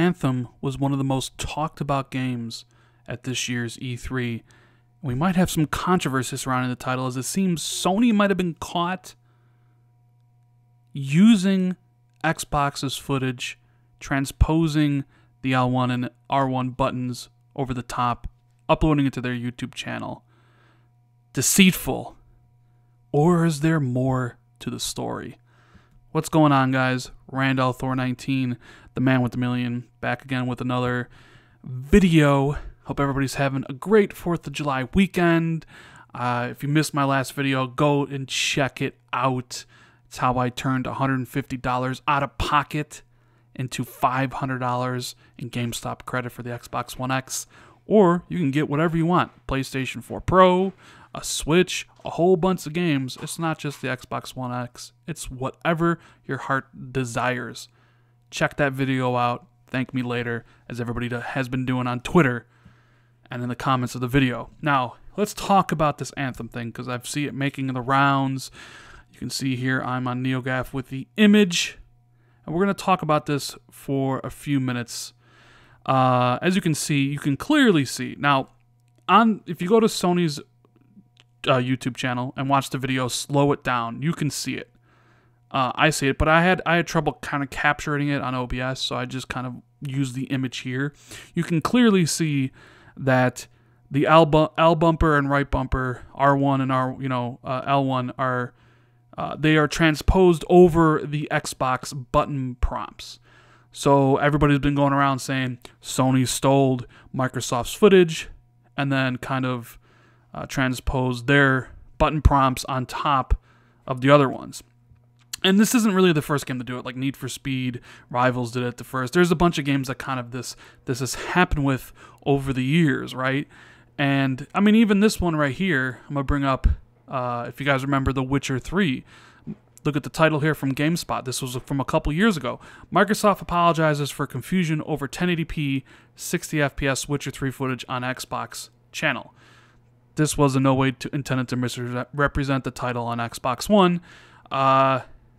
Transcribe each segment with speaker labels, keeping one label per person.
Speaker 1: Anthem was one of the most talked about games at this year's E3. We might have some controversy surrounding the title, as it seems Sony might have been caught using Xbox's footage, transposing the L1 and R1 buttons over the top, uploading it to their YouTube channel. Deceitful. Or is there more to the story? What's going on, guys? Randall Thor 19, the man with the million, back again with another video. Hope everybody's having a great 4th of July weekend. If you missed my last video, go and check it out. It's how I turned $150 out of pocket into $500 in GameStop credit for the Xbox One X. Or you can get whatever you want. PlayStation 4 Pro, a Switch, a whole bunch of games. It's not just the Xbox One X. It's whatever your heart desires. Check that video out. Thank me later, as everybody has been doing on Twitter and in the comments of the video. Now, let's talk about this Anthem thing, because I see it making the rounds. You can see here I'm on NeoGAF with the image. And we're going to talk about this for a few minutes. As you can see, you can clearly see. Now, if you go to Sony's YouTube channel and watch the video, slow it down, you can see it. I see it, but I had trouble kind of capturing it on OBS, so I just kind of used the image here. You can clearly see that the L bumper and right bumper, R1 and L1 are they are transposed over the Xbox button prompts. So everybody's been going around saying Sony stole Microsoft's footage and then kind of transposed their button prompts on top of the other ones. And this isn't really the first game to do it. Like Need for Speed, Rivals did it the first. There's a bunch of games that kind of this has happened with over the years, right? And I mean, even this one right here, I'm gonna bring up. If you guys remember The Witcher 3, look at the title here from GameSpot. This was from a couple years ago. Microsoft apologizes for confusion over 1080p 60 FPS Witcher 3 footage on Xbox channel. This was in no way intended to misrepresent the title on Xbox One.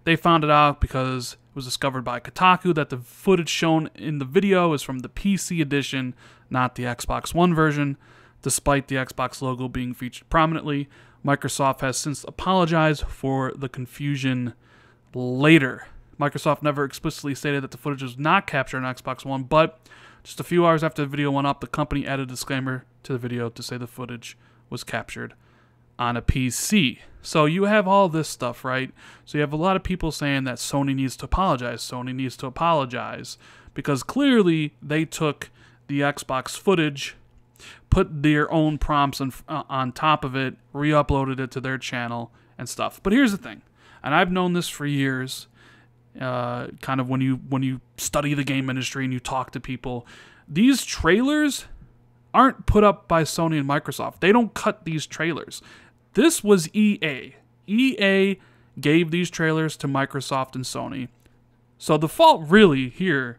Speaker 1: They found it out because it was discovered by Kotaku that the footage shown in the video is from the PC edition, not the Xbox One version. Despite the Xbox logo being featured prominently, Microsoft has since apologized for the confusion later. Microsoft never explicitly stated that the footage was not captured on Xbox One, but just a few hours after the video went up, the company added a disclaimer to the video to say the footage was captured on a PC. So you have all this stuff, right? So you have a lot of people saying that Sony needs to apologize. Sony needs to apologize because clearly they took the Xbox footage, put their own prompts on top of it, re-uploaded it to their channel and stuff. But here's the thing, and I've known this for years, kind of when you study the game industry and you talk to people, these trailers aren't put up by Sony and Microsoft. They don't cut these trailers. This was EA. EA gave these trailers to Microsoft and Sony. So the fault really here,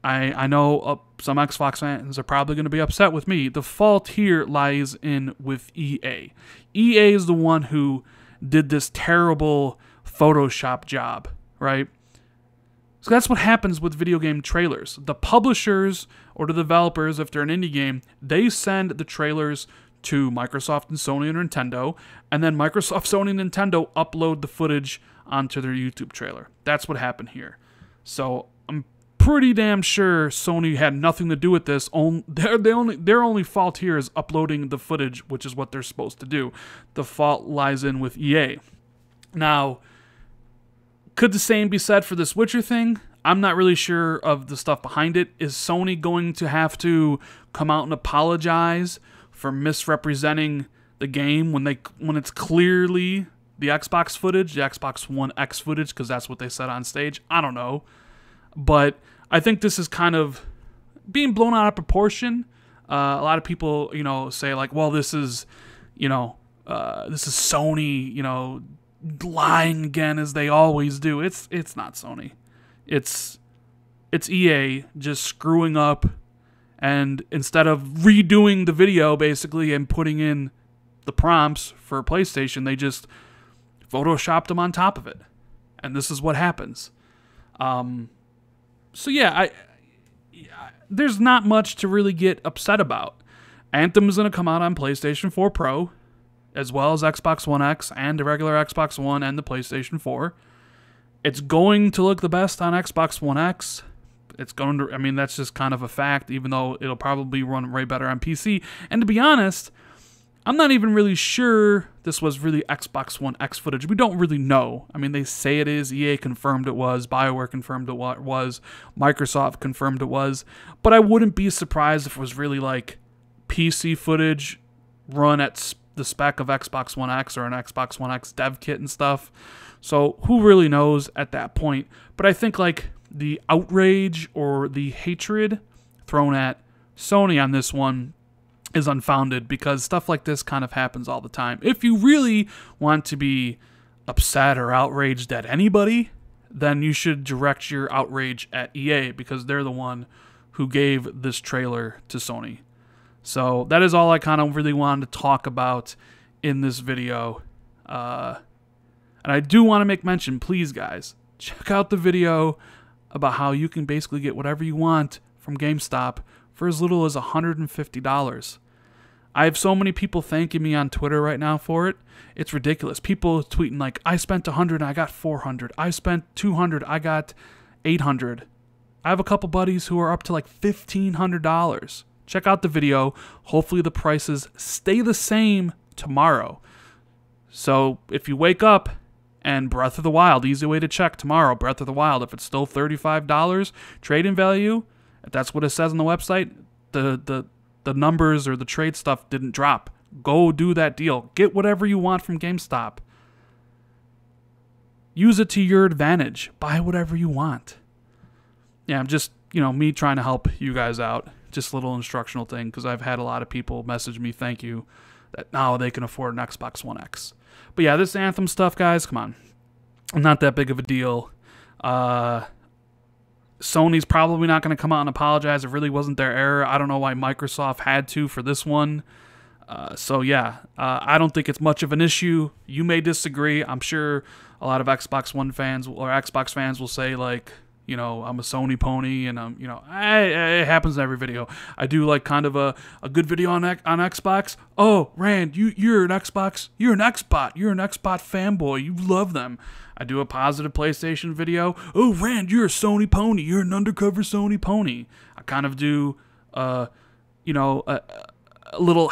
Speaker 1: I know some Xbox fans are probably going to be upset with me. The fault here lies in with EA. EA is the one who did this terrible Photoshop job, right? So that's what happens with video game trailers. The publishers or the developers, if they're an indie game, they send the trailers to Microsoft and Sony and Nintendo, and then Microsoft, Sony, and Nintendo upload the footage onto their YouTube trailer. That's what happened here. So I'm pretty damn sure Sony had nothing to do with this. Their only fault here is uploading the footage, which is what they're supposed to do. The fault lies in with EA. Now, could the same be said for this Witcher thing? I'm not really sure of the stuff behind it. Is Sony going to have to come out and apologize for misrepresenting the game when it's clearly the Xbox footage, the Xbox One X footage, because that's what they said on stage? I don't know. But I think this is kind of being blown out of proportion. A lot of people, say like, well, this is Sony, lying again as they always do. It's not Sony. It's EA just screwing up, and instead of redoing the video basically and putting in the prompts for PlayStation, they just photoshopped them on top of it. And this is what happens. So yeah, there's not much to really get upset about. Anthem is going to come out on PlayStation 4 Pro, as well as Xbox One X and the regular Xbox One and the PlayStation 4. It's going to look the best on Xbox One X. It's going to, I mean, that's just kind of a fact, even though it'll probably run way better on PC. And to be honest, I'm not even really sure this was really Xbox One X footage. We don't really know. I mean, they say it is. EA confirmed it was. BioWare confirmed it was. Microsoft confirmed it was. But I wouldn't be surprised if it was really like PC footage run at the spec of Xbox One X or an Xbox One X dev kit and stuff. So who really knows at that point? But I think like the outrage or the hatred thrown at Sony on this one is unfounded, because stuff like this kind of happens all the time. If you really want to be upset or outraged at anybody, then you should direct your outrage at EA, because they're the one who gave this trailer to Sony. So that is all I kind of really wanted to talk about in this video. And I do want to make mention, please guys, check out the video about how you can basically get whatever you want from GameStop for as little as $150. I have so many people thanking me on Twitter right now for it. It's ridiculous. People tweeting like, I spent $100 and I got $400. I spent $200, I got $800. I have a couple buddies who are up to like $1,500. Check out the video. Hopefully the prices stay the same tomorrow. So if you wake up and Breath of the Wild, easy way to check tomorrow, Breath of the Wild, if it's still $35 trade-in value, if that's what it says on the website, the numbers or the trade stuff didn't drop. Go do that deal. Get whatever you want from GameStop. Use it to your advantage. Buy whatever you want. Yeah, I'm just, me trying to help you guys out. Just a little instructional thing, because I've had a lot of people message me, thank you, that now they can afford an Xbox One X. But yeah, this Anthem stuff, guys, come on. Not that big of a deal. Sony's probably not going to come out and apologize. It really wasn't their error. I don't know why Microsoft had to for this one. So yeah, I don't think it's much of an issue. You may disagree. I'm sure a lot of Xbox One fans or Xbox fans will say like, I'm a Sony pony, and it happens in every video. I do like kind of a good video on Xbox. Oh, Rand, you're an Xbox fanboy. You love them. I do a positive PlayStation video. Oh, Rand, you're a Sony pony. You're an undercover Sony pony. I kind of do, a little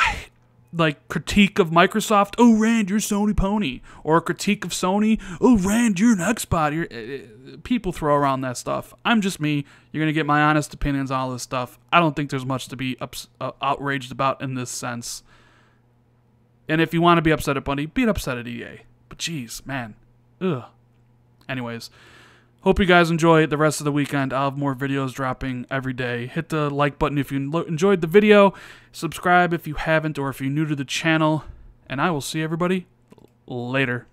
Speaker 1: like critique of Microsoft. Oh, Rand, you're a Sony pony. Or a critique of Sony. Oh, Rand, you're an Xbox. People throw around that stuff. I'm just me. You're going to get my honest opinions on all this stuff. I don't think there's much to be outraged about in this sense. And if you want to be upset at Bundy, be upset at EA. But geez, man. Ugh. Anyways, hope you guys enjoy the rest of the weekend. I'll have more videos dropping every day. Hit the like button if you enjoyed the video. Subscribe if you haven't, or if you're new to the channel. And I will see everybody later.